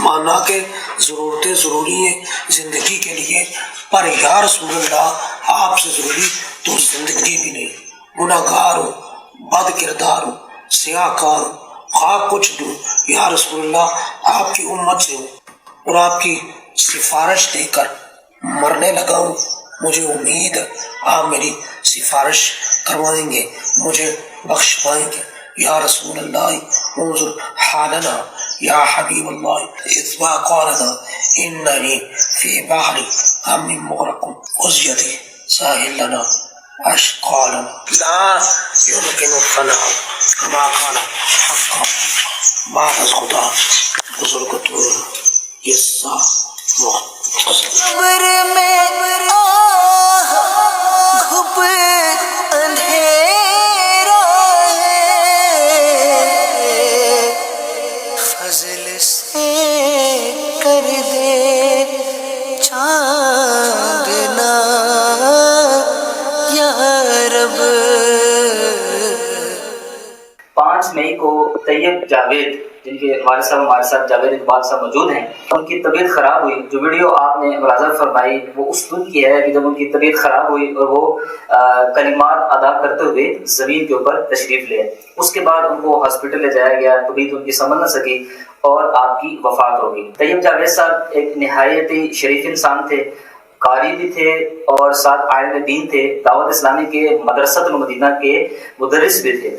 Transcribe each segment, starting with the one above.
مانا کہ ضرورتیں ضروری ہیں زندگی کے لیے، پر یا رسول اللہ آپ سے ضروری تو زندگی بھی نہیں۔ گناہ گار ہوں، بد کردار ہوں، سیاہ کار ہوں، خواہ کچھ دوں یا رسول اللہ آپ کی امت سے ہوں اور آپ کی سفارش دے کر مرنے لگا ہوں، مجھے امید ہے آپ میری سفارش کروائیں گے، مجھے بخش پائیں گے۔ یا رسول اللہ انظر حالنا یا حبیب اللہ اذ قالنا اننی فی بحر غم مغرق ازید ساحل لنا اشقالنا لا يمكن الثناء كما قال حقا بعد از خدا بزرگ طور قصہ مختصر۔ قبر میں آہ گھپ اندھیرا ہے، فضل سے کر دے چاندنا یا رب۔ 5 مئی کو طیب جاوید، جن کے والد صاحب ہمارے ساتھ جاوید اقبال صاحب موجود ہیں، ان کی طبیعت خراب ہوئی۔ جو ویڈیو آپ نے ملاحظہ فرمائی وہ اس دن کی ہے کہ جب ان کی طبیعت خراب ہوئی اور وہ کلمات ادا کرتے ہوئے زمین کے اوپر تشریف لے۔ اس کے بعد ان کو ہاسپٹل لے جایا گیا، طبیعت ان کی سنبھل نہ سکی اور آپ کی وفات ہو گئی۔ طیب جاوید صاحب ایک نہایت ہی شریف انسان تھے، قاری بھی تھے اور ساتھ عالم دین تھے، دعوت اسلامی کے مدرسۃ المدینہ کے مدرس بھی تھے،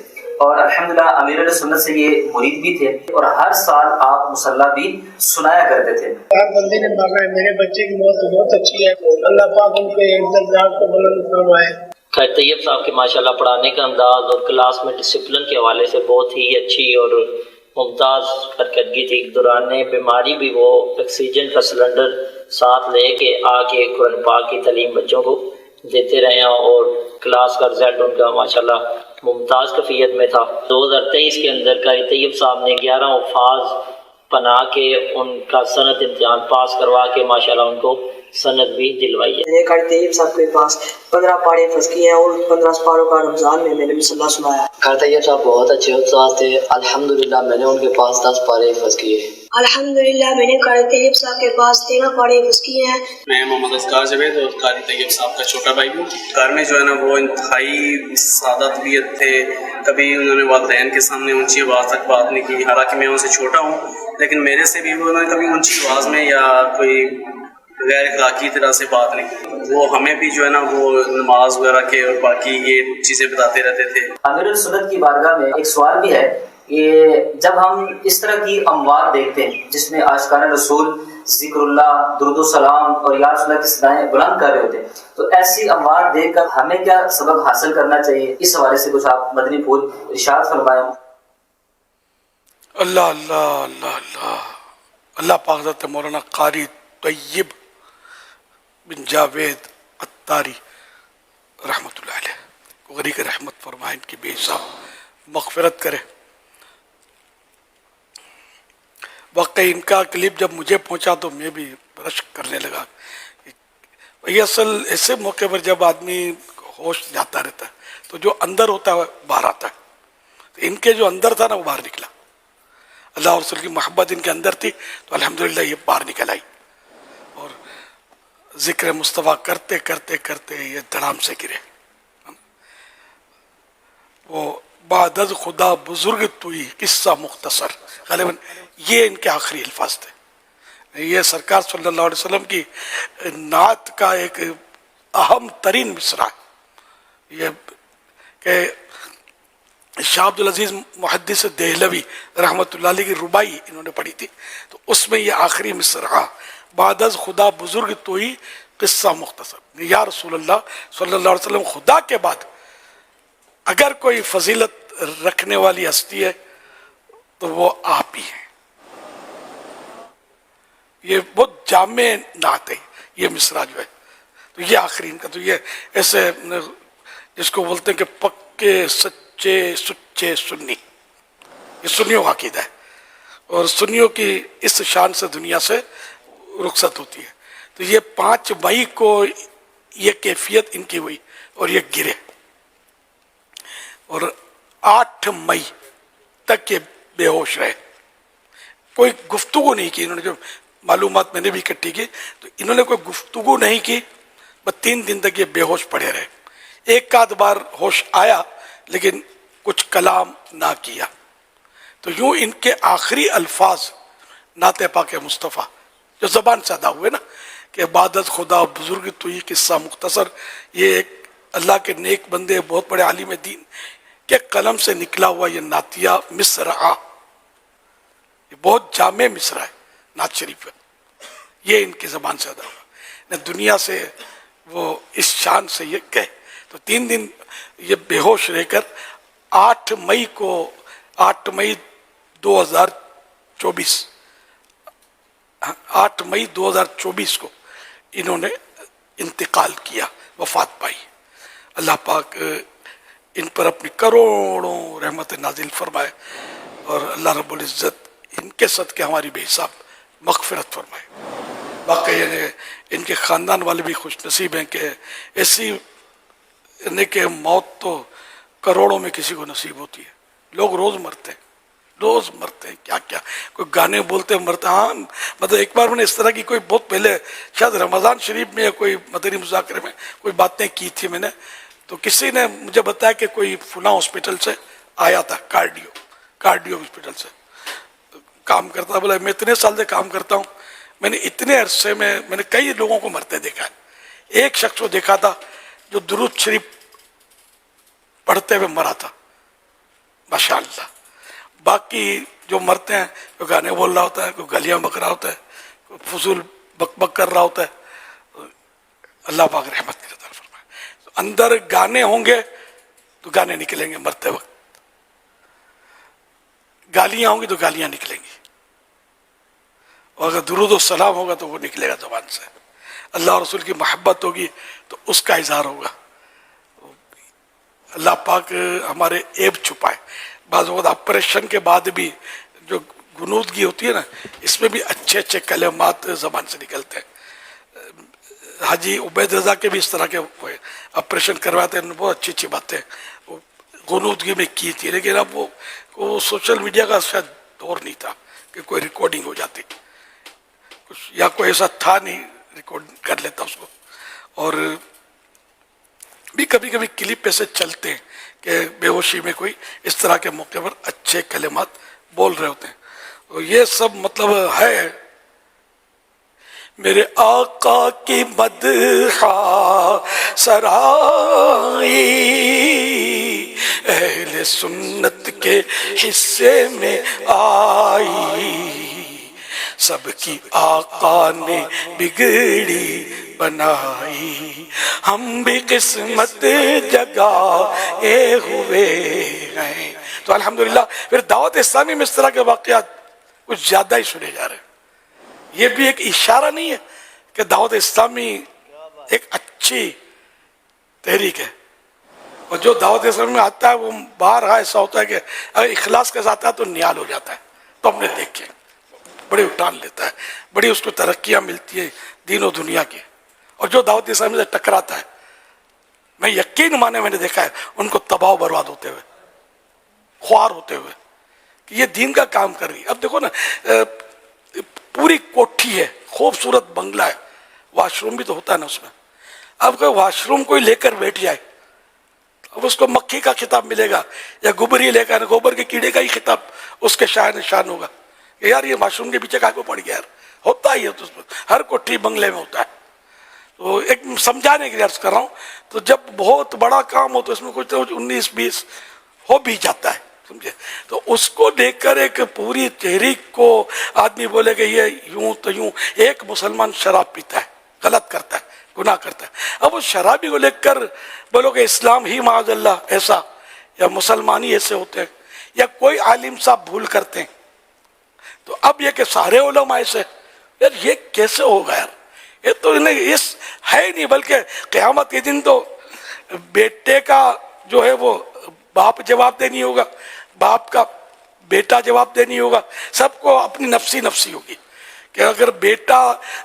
اور الحمدللہ امیر علیہ سنت سے یہ مرید بھی تھے، اور ہر سال آپ مصلی بھی سنایا کرتے تھے۔ آپ بندے نے مانگا ہے، میرے بچے کی موت تو بہت اچھی ہے، اللہ پاک ان کے درجات کو بلند فرمائے۔ خیر طیب صاحب کے ماشاءاللہ پڑھانے کا انداز اور کلاس میں ڈسپلن کے حوالے سے بہت ہی اچھی اور ممتاز کارکردگی تھی۔ دوران بیماری بھی وہ آکسیجن کا سلنڈر ساتھ لے کے آ کے قرآن پاک کی تعلیم بچوں کو دیتے رہے ہیں، اور کلاس کا رزلٹ ان کا ماشاءاللہ ممتاز کیفیت میں تھا۔ 2023 کے اندر قاری طیب صاحب نے 11 حفاظ بنا کے ان کا سند امتحان پاس کروا کے ماشاءاللہ ان کو سند بھی دلوائی ہے۔ میں نے قاری طیب صاحب کے پاس 15 پاڑے حفظ کیے ہیں اور 15 پاڑوں کا رمضان میں نے مصلی سنایا۔ قاری طیب صاحب بہت اچھے استاد تھے، الحمدللہ میں نے ان کے پاس 10 پارے حفظ کیے۔ الحمدللہ میں نے قاری طیب صاحب کے پاس 13 پاڑے حفظ کیے ہیں۔ میں محمد اذکار جاوید اور قاری طیب صاحب کا چھوٹا بھائی ہوں۔ گھر میں جو ہے نا وہ انتہائی سادہ طبیعت تھے، کبھی انہوں نے والدین کے سامنے اونچی آواز تک بات نہیں کی، حالانکہ میں ان سے چھوٹا ہوں، لیکن میرے سے بھی انہوں نے کبھی اونچی آواز میں یا کوئی غیر اخلاقی طرح سے بات نہیں کی۔ وہ ہمیں بھی جو ہے نا وہ نماز وغیرہ کے اور باقی یہ چیزیں بتاتے رہتے تھے۔ امیر السنت کی بارگاہ میں ایک سوال بھی ہے کہ جب ہم اس طرح کی اموات دیکھتے ہیں جس میں عاشقان رسول ذکر اللہ، درود و سلام اور یا رسول اللہ کی صدائیں بلند کر رہے ہوتے ہیں، تو ایسی اموات دیکھ کر ہمیں کیا سبق حاصل کرنا چاہیے؟ اس حوالے سے کچھ آپ مدنی پھول ارشاد فرمائیں۔ اللہ اللہ اللہ اللہ اللہ پاک حضرت مولانا قاری طیب بن جاوید عطاری رحمۃ اللہ علیہ غریق رحمت فرمائے، ان کی بے حساب مغفرت کرے۔ واقعی ان کا کلپ جب مجھے پہنچا تو میں بھی رشک کرنے لگا۔ یہ اصل ایسے موقع پر جب آدمی ہوش جاتا رہتا ہے تو جو اندر ہوتا ہے باہر آتا ہے، تو ان کے جو اندر تھا نا وہ باہر نکلا۔ اللہ اور رسول کی محبت ان کے اندر تھی تو الحمدللہ یہ باہر نکل آئی، اور ذکر مصطفیٰ کرتے کرتے کرتے یہ دھڑام سے گرے۔ وہ بعد از خدا بزرگ توئی قصہ مختصر، غالباً یہ ان کے آخری الفاظ تھے۔ یہ سرکار صلی اللہ علیہ وسلم کی نعت کا ایک اہم ترین مصرع ہے یہ کہ شاہ عبدالعزیز محدث دہلوی رحمۃ اللہ علیہ کی ربائی انہوں نے پڑھی تھی، تو اس میں یہ آخری مصرع بعد از خدا بزرگ توئی قصہ مختصر، یا رسول اللہ صلی اللہ علیہ وسلم خدا کے بعد اگر کوئی فضیلت رکھنے والی ہستی ہے تو وہ آپ ہی ہیں۔ یہ بہت جامع نعت ہے یہ مصرع جو ہے، تو یہ آخری ان کا، تو یہ ایسے جس کو بولتے ہیں کہ پکے سچے سچے سنی، یہ سنیوں کا عقیدہ ہے، اور سنیوں کی اس شان سے دنیا سے رخصت ہوتی ہے۔ تو یہ 5 مئی کو یہ کیفیت ان کی ہوئی اور یہ گرے، اور 8 مئی تک یہ بے ہوش رہے، کوئی گفتگو نہیں کی. انہوں نے جو معلومات میں نے بھی اکٹھی کی تو انہوں نے کوئی گفتگو نہیں کی, بس 3 دن تک یہ بے ہوش پڑے رہے. ایک آدھ بار ہوش آیا لیکن کچھ کلام نہ کیا. تو یوں ان کے آخری الفاظ نعت پاک مصطفیٰ جو زبان سے ادا ہوئے نا کہ عبادت خدا بزرگ تو یہ قصہ مختصر, یہ ایک اللہ کے نیک بندے بہت بڑے عالم دین کے قلم سے نکلا ہوا یہ نعتیہ مصرعہ, یہ بہت جامع مصرع ہے نعت شریف ہے, یہ ان کی زبان سے ادا ہوا. دنیا سے وہ اس شان سے یہ گئے. تو 3 دن یہ بے ہوش رہ کر 8 مئی 2024 کو انہوں نے انتقال کیا, وفات پائی. اللہ پاک ان پر اپنی کروڑوں رحمت نازل فرمائے اور اللہ رب العزت ان کے صدقے ہماری بے حساب مغفرت فرمائے. واقعی ان کے خاندان والے بھی خوش نصیب ہیں کہ ایسی کہ موت تو کروڑوں میں کسی کو نصیب ہوتی ہے. لوگ روز مرتے ہیں کیا کیا, کوئی گانے بولتے مرتے. ہاں مطلب ایک بار میں نے اس طرح کی کوئی بہت پہلے شاید رمضان شریف میں یا کوئی مدنی مذاکرے میں کوئی باتیں کی تھی میں نے, تو کسی نے مجھے بتایا کہ کوئی فلاں ہاسپٹل سے آیا تھا, کارڈیو ہاسپٹل سے کام کرتا. بولا میں اتنے سال سے کام کرتا ہوں, میں نے اتنے عرصے میں نے کئی لوگوں کو مرتے دیکھا ہے. ایک شخص کو دیکھا تھا جو درود شریف پڑھتے ہوئے مرا تھا ماشاءاللہ. باقی جو مرتے ہیں کوئی گانے بول رہا ہوتا ہے, کوئی گلیاں بک رہا ہوتا ہے, کوئی فضول بک بک کر رہا ہوتا ہے. اللہ پاک رحمت کی عطا فرمائے. اندر گانے ہوں گے تو گانے نکلیں گے مرتے وقت, گالیاں ہوں گی تو گالیاں نکلیں گی, اور اگر درود و سلام ہوگا تو وہ نکلے گا زبان سے. اللہ اور رسول کی محبت ہوگی تو اس کا اظہار ہوگا. اللہ پاک ہمارے عیب چھپائے. بعض وقت آپریشن کے بعد بھی جو غنودگی ہوتی ہے نا, اس میں بھی اچھے اچھے کلمات زبان سے نکلتے ہیں. حاجی عبید رضا کے بھی اس طرح کے آپریشن کرواتے ہیں, بہت اچھی اچھی باتیں غنودگی میں کی تھی, لیکن اب وہ سوشل میڈیا کا شاید دور نہیں تھا کہ کوئی ریکارڈنگ ہو جاتی, یا کوئی ایسا تھا نہیں ریکارڈ کر لیتا اس کو. اور بھی کبھی کبھی کلپ ایسے چلتے ہیں کہ بے ہوشی میں کوئی اس طرح کے موقع پر اچھے کلمات بول رہے ہوتے ہیں. تو یہ سب مطلب ہے میرے آقا کی مدح سرائی اہل سنت کے حصے میں آئی, سب کی آقا نے بگڑی بنائی, ہم بھی قسمت جگائے ہوئے ہیں. تو الحمدللہ پھر دعوت اسلامی میں اس طرح کے واقعات کچھ زیادہ ہی سنے جا رہے ہیں. یہ بھی ایک اشارہ نہیں ہے کہ دعوت اسلامی ایک اچھی تحریک ہے, اور جو دعوت اسلامی میں آتا ہے وہ بارہا ایسا ہوتا ہے کہ اگر اخلاص کے ساتھ آتا ہے تو نیال ہو جاتا ہے. تو ہم نے دیکھے بڑی اٹھان لیتا ہے, بڑی اس کو ترقیاں ملتی ہیں دین و دنیا کی. اور جو دعوت اسلامی سے ٹکراتا ہے, میں یقین مانے میں نے دیکھا ہے ان کو تباہ و برباد ہوتے ہوئے, خوار ہوتے ہوئے کہ یہ دین کا کام کر رہی ہے. اب دیکھو نا, پوری کوٹھی ہے, خوبصورت بنگلہ ہے, واش روم بھی تو ہوتا ہے نا اس میں. اب کوئی واش روم کوئی لے کر بیٹھ جائے, اب اس کو مکھی کا خطاب ملے گا یا گوبر لے کر, گوبر کے کیڑے کا ہی خطاب اس کے شاہ نشان ہوگا. یار یہ واش روم کے پیچھے کا کو پڑ گیا, یار ہوتا ہی ہے تو ہر کوٹھی بنگلے میں ہوتا ہے. تو ایک سمجھانے کے لیے عرض کر رہا ہوں. تو جب بہت بڑا کام ہو تو اس میں کچھ 19-20 ہو بھی جاتا ہے, سمجھے. تو اس کو دیکھ کر ایک پوری تحریک کو آدمی بولے کہ یہ یوں تو یوں. ایک مسلمان شراب پیتا ہے, غلط کرتا ہے, گناہ کرتا ہے, اب اس شرابی کو لے کر بولو کہ اسلام ہی معاذ اللہ ایسا, یا مسلمان ہی ایسے ہوتے ہیں, یا کوئی عالم صاحب بھول کرتے ہیں. تو اب یہ کہ سارے علماء ایسے, یار یہ کیسے ہوگا یار, یہ تو اس ہے نہیں. بلکہ قیامت کے دن تو بیٹے کا جو ہے وہ باپ جواب دینی ہوگا, باپ کا بیٹا جواب دینی ہوگا, سب کو اپنی نفسی نفسی ہوگی. کہ اگر بیٹا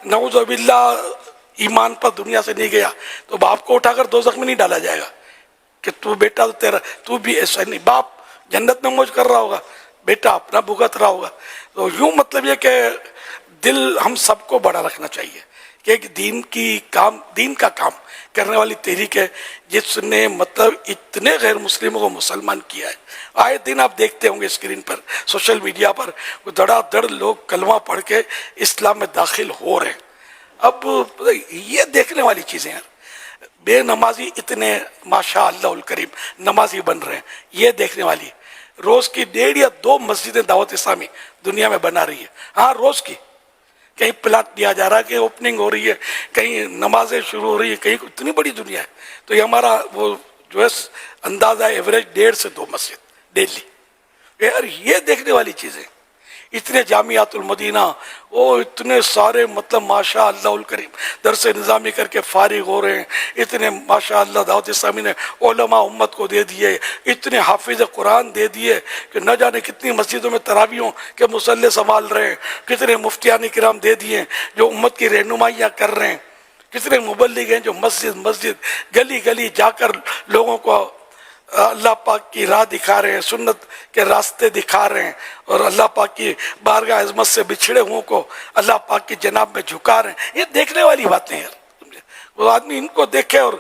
نعوذ باللہ ایمان پر دنیا سے نہیں گیا تو باپ کو اٹھا کر دوزخ میں نہیں ڈالا جائے گا کہ تو بیٹا تیرا تو بھی ایسا نہیں. باپ جنت میں موج کر رہا ہوگا, بیٹا اپنا بھگت رہا ہوگا. تو یوں مطلب یہ کہ دل ہم سب کو بڑا رکھنا چاہیے کہ ایک دین کا کام کرنے والی تحریک ہے جس نے مطلب اتنے غیر مسلموں کو مسلمان کیا ہے. آئے دن آپ دیکھتے ہوں گے اسکرین پر، سوشل میڈیا پر دڑا دڑ لوگ کلمہ پڑھ کے اسلام میں داخل ہو رہے ہیں. اب یہ دیکھنے والی چیزیں ہیں. بے نمازی اتنے ماشاء اللہ الکریم نمازی بن رہے ہیں، یہ دیکھنے والی. روز کی 1.5 یا 2 مسجدیں دعوت اسلامی دنیا میں بنا رہی ہے. ہاں روز کی کہیں پلاٹ دیا جا رہا ہے، کہیں اوپننگ ہو رہی ہے، کہیں نمازیں شروع ہو رہی ہے، کہیں اتنی بڑی دنیا ہے. تو یہ ہمارا وہ جو ہے اندازہ ایوریج 1.5 سے 2 مسجد ڈیلی. یار یہ دیکھنے والی چیزیں، اتنے جامعات المدینہ، وہ اتنے سارے مطلب ماشاء اللہ الکریم درس نظامی کر کے فارغ ہو رہے ہیں. اتنے ماشاء اللہ دعوت اسلامی نے علماء امت کو دے دیے، اتنے حافظ قرآن دے دیے کہ نہ جانے کتنی مسجدوں میں تراویحوں کے مصلی سنبھال رہے ہیں، کتنے مفتیان کرام دے دیے جو امت کی رہنمائیاں کر رہے ہیں، کتنے مبلغ ہیں جو مسجد گلی گلی جا کر لوگوں کو اللہ پاک کی راہ دکھا رہے ہیں، سنت کے راستے دکھا رہے ہیں، اور اللہ پاک کی بارگاہ عظمت سے بچھڑے ہوں کو اللہ پاک کی جناب میں جھکا رہے ہیں. یہ دیکھنے والی باتیں ہیں. وہ آدمی ان کو دیکھے اور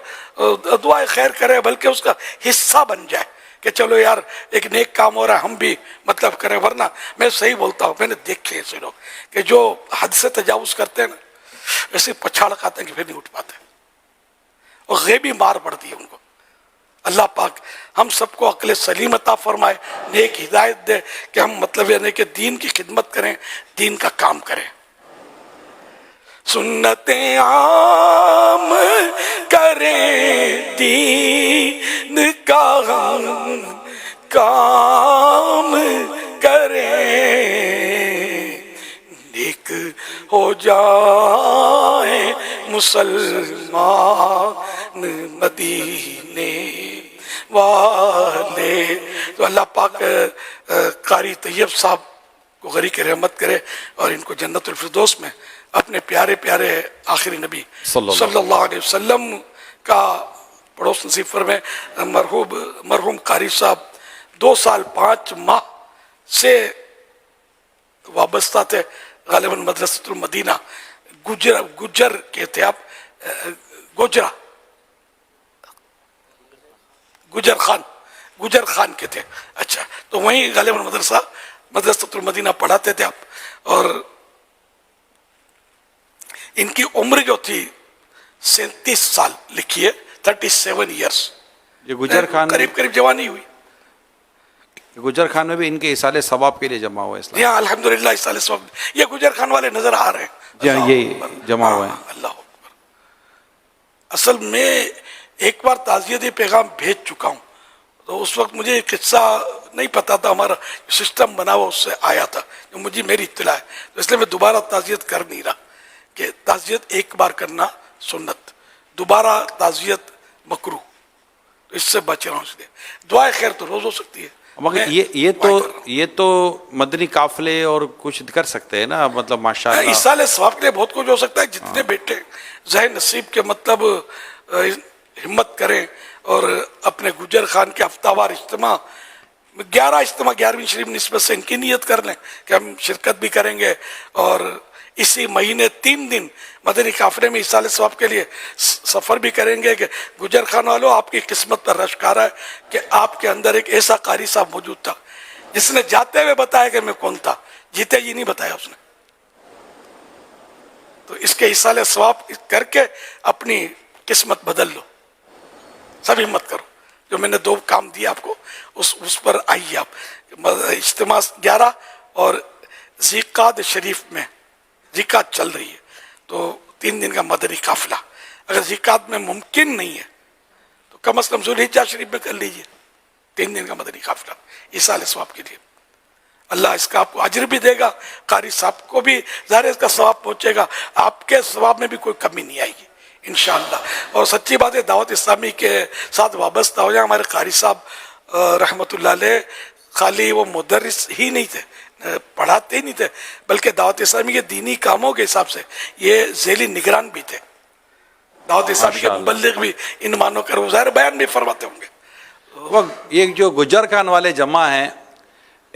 دعائے خیر کرے، بلکہ اس کا حصہ بن جائے کہ چلو یار ایک نیک کام ہو رہا ہے، ہم بھی مطلب کریں. ورنہ میں صحیح بولتا ہوں، میں نے دیکھے ایسے لوگ کہ جو حد سے تجاوز کرتے ہیں نا، ایسے پچھاڑ کھاتے ہیں کہ پھر نہیں اٹھ پاتے، اور غیبی مار پڑتی ہے ان کو. اللہ پاک ہم سب کو عقل سلیم عطا فرمائے، نیک ہدایت دے کہ ہم مطلب یہ نہیں کہ دین کی خدمت کریں، دین کا کام کریں. سنتیں عام کریں، دین کا ہم کام کریں، نیک ہو جائیں مسلمان مدینے والے. تو اللہ پاک قاری طیب صاحب کو غریق رحمت کرے اور ان کو جنت الفردوس میں اپنے پیارے پیارے آخری نبی صلی اللہ علیہ وسلم کا پڑوس نصیب فرمائے. مرحوم قاری صاحب 2 سال 5 ماہ سے وابستہ تھے غالباً مدرسۃ المدینہ گجر کے تھے آپ، گجر خان کے تھے. اچھا، تو وہیں غالباً مدرسۃ المدینہ پڑھاتے تھے آپ. اور ان کی عمر جو تھی 37 سال لکھی ہے، 37 ایئرس. یہ گجر خان قریب جوانی ہوئی. گجر خان میں بھی ان کے اصال ثواب کے لیے جمع ہوا ہے اسلام. ہاں الحمدللہ اصال ثواب. یہ گجر خان والے نظر آ رہے ہیں جی ہاں، یہ جمع ہوئے ہیں. اللہ اکبر. اصل میں ایک بار تعزیتی پیغام بھیج چکا ہوں، تو اس وقت مجھے قصہ نہیں پتا تھا، ہمارا سسٹم بنا ہوا اس سے آیا تھا جو مجھے میری اطلاع ہے، تو اس لیے میں دوبارہ تعزیت کر نہیں رہا کہ تعزیت ایک بار کرنا سنت، دوبارہ تعزیت مکروہ، تو اس سے بچ رہا ہوں. اس لیے دعائے خیر تو روز ہو سکتی ہے. مگر یہ تو مدنی قافلے اور کچھ کر سکتے ہیں نا، مطلب ماشاءاللہ اصال ثواب کے لیے بہت کچھ ہو سکتا ہے. جتنے بیٹے ذہن نصیب کے مطلب ہمت کریں اور اپنے گجر خان کے ہفتہ وار اجتماع 11ویں شریف نسبت سے ان کی نیت کر لیں کہ ہم شرکت بھی کریں گے، اور اسی مہینے 3 دن مدنی قافلے میں اصال ثواب کے لیے سفر بھی کریں گے. کہ گجر خان والوں، آپ کی قسمت پر رشکارا ہے کہ آپ کے اندر ایک ایسا قاری صاحب موجود تھا جس نے جاتے ہوئے بتایا کہ میں کون تھا، جیتے ہی نہیں بتایا اس نے. تو اس کے اصال ثواب کر کے اپنی قسمت بدل لو. سب ہمت کرو. جو میں نے 2 کام دیے آپ کو، اس پر آئیے آپ. اجتماع 11 اور ذیقعد شریف میں ذیقعد چل رہی ہے، تو 3 دن کا مدنی قافلہ. اگر ذیقعد میں ممکن نہیں ہے تو کم از کم ذوالحجہ شریف میں کر لیجیے 3 دن کا مدنی قافلہ اصال ثواب کے لیے. اللہ اس کا آپ کو اجر بھی دے گا، قاری صاحب کو بھی ظاہر اس کا ثواب پہنچے گا، آپ کے ثواب میں بھی کوئی کمی نہیں آئے گی انشاءاللہ. اور سچی بات ہے، دعوت اسلامی کے ساتھ وابستہ ہو جائیں. ہمارے قاری صاحب رحمۃ اللہ علیہ خالی وہ مدرس ہی نہیں تھے، پڑھاتے ہی نہیں تھے، بلکہ دعوت اسلامی کے دینی کاموں کے حساب سے یہ ذیلی نگران بھی تھے. دعوت اسلامی کے مبلغ بھی ان مانو کر وہ ظاہر بیان بھی فرماتے ہوں گے. وہ ایک جو گجر خان والے جمع ہیں،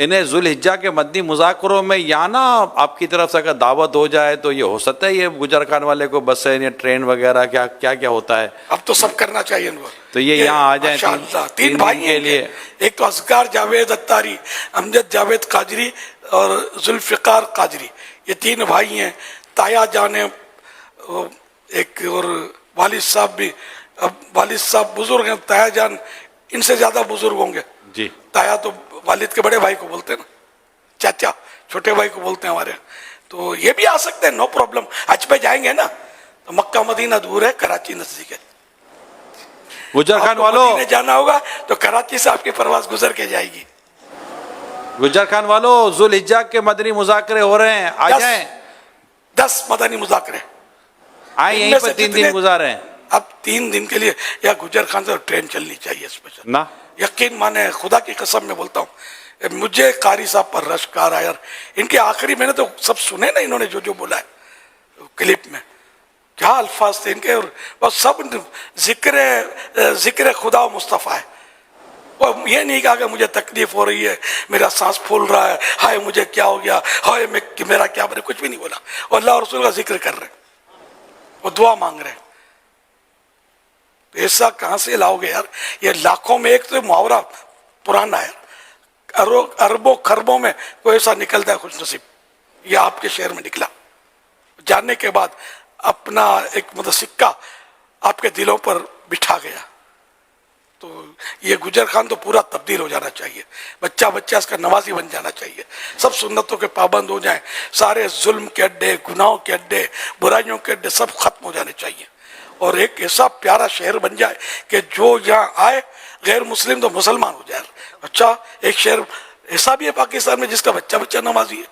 انہیں ذوالحجہ کے مدنی مذاکروں میں یا نا آپ کی طرف سے اگر دعوت ہو جائے تو یہ ہو سکتا ہے، یہ گجر خان والے کو بسیں یا ٹرین وغیرہ کیا کیا ہوتا ہے؟ اب تو سب کرنا چاہیے ان کو، تو یہ یہاں آ جائیں تین بھائی کے لیے. ایک تو اصغر جاوید اتاری، امجد جاوید قادری اور ذوالفقار قادری، یہ تین بھائی ہیں. تایا جان ہے ایک، اور والد صاحب بھی. اب والد صاحب بزرگ ہیں، تایا جان ان سے زیادہ بزرگ ہوں گے. جی تایا تو والد کے بڑے بھائی کو بولتے ہیں نا، چاچا چھوٹے بھائی کو بولتے ہیں ہمارے. تو یہ بھی آ سکتے ہیں، نو پرابلم. حج پہ جائیں گے نا تو مکہ مدینہ دور ہے، کراچی نزدیک ہے. گجر خان والوں، مدینے جانا ہوگا تو کراچی سے آپ کی پرواز گزر کے جائے گی. گجر خان والوں، ذوالحجہ کے مدنی مذاکرے ہو رہے ہیں، آ جائیں. 10 مدنی مذاکرے آئیں یہیں پر 3 دن گزاریں. اب 3 دن کے لیے یا گجر خان سے ٹرین چلنی چاہیے اسپیشل. نا یقین مانے، خدا کی قسم میں بولتا ہوں، مجھے قاری صاحب پر رشک آ رہا ہے یار. ان کے آخری میں نے تو سب سنے نا، انہوں نے جو بولا ہے کلپ میں، کیا الفاظ تھے ان کے. اور بس سب ذکر خدا و مصطفیٰ ہے. وہ یہ نہیں کہا کہ مجھے تکلیف ہو رہی ہے، میرا سانس پھول رہا ہے، ہائے مجھے کیا ہو گیا، ہائے میرا کیا بنے، کچھ بھی نہیں بولا. وہ اللہ اور رسول کا ذکر کر رہے ہیں، وہ دعا مانگ رہے ہیں. پیسہ کہاں سے لاؤ گے یار؟ یہ لاکھوں میں ایک تو محاورہ پرانا ہے، اربوں خربوں میں کوئی ایسا نکلتا ہے خوش نصیب. یہ آپ کے شہر میں نکلا. جاننے کے بعد اپنا ایک مطلب سکہ آپ کے دلوں پر بٹھا گیا. تو یہ گجر خان تو پورا تبدیل ہو جانا چاہیے، بچہ اس کا نوازی بن جانا چاہیے. سب سنتوں کے پابند ہو جائیں، سارے ظلم کے اڈے، گناہوں کے اڈے، برائیوں کے اڈے سب ختم ہو جانے چاہیے. اور ایک ایسا پیارا شہر بن جائے کہ جو یہاں آئے غیر مسلم تو مسلمان ہو جائے. اچھا ایک شہر ایسا بھی ہے پاکستان میں جس کا بچہ نمازی ہے،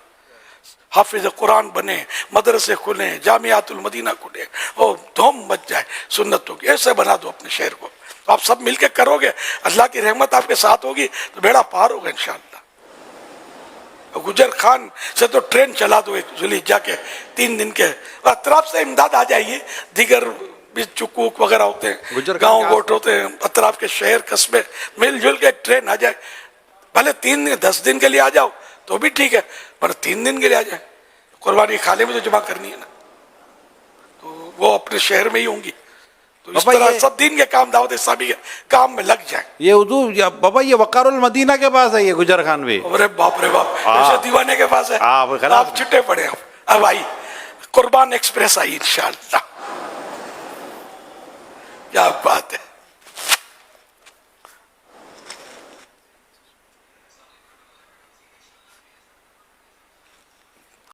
حافظ قرآن بنے، مدرسے کھلیں، جامعات المدینہ کھلیں، اور دھوم مچ جائے سنتوں کی. ایسے بنا دو اپنے شہر کو. تو آپ سب مل کے کرو گے، اللہ کی رحمت آپ کے ساتھ ہوگی تو بیڑا پار ہوگا انشاءاللہ. گجر خان سے تو ٹرین چلا دو ایک ذوالحجہ کے 3 دن کے، اطراف سے امداد آ جائے گی. دیگر بھی چکوک وغیرہ ہوتے ہیں، گاؤں گوٹ ہوتے ہیں، اطراف کے شہر قصبے مل جل کے ٹرین آ جائے. بھلے 3 دن 10 دن کے لیے آ جاؤ تو بھی ٹھیک ہے، پر 3 دن کے لیے آ جائے. قربانی خانے میں تو جمع کرنی ہے نا، تو وہ اپنے شہر میں ہی ہوں گی. تو اس طرح سب دین کے کام، دعوت اسلامی کے کام میں لگ جائیں. یہ اردو بابا، یہ وقار المدینہ کے پاس ہے یہ گجر خان بھی. ارے باپ رے باپ، ایسے دیوانے کے پاس ہے. آپ چھٹے پڑے. اب آئی قربان ایکسپریس آئی انشاءاللہ. کیا بات ہے.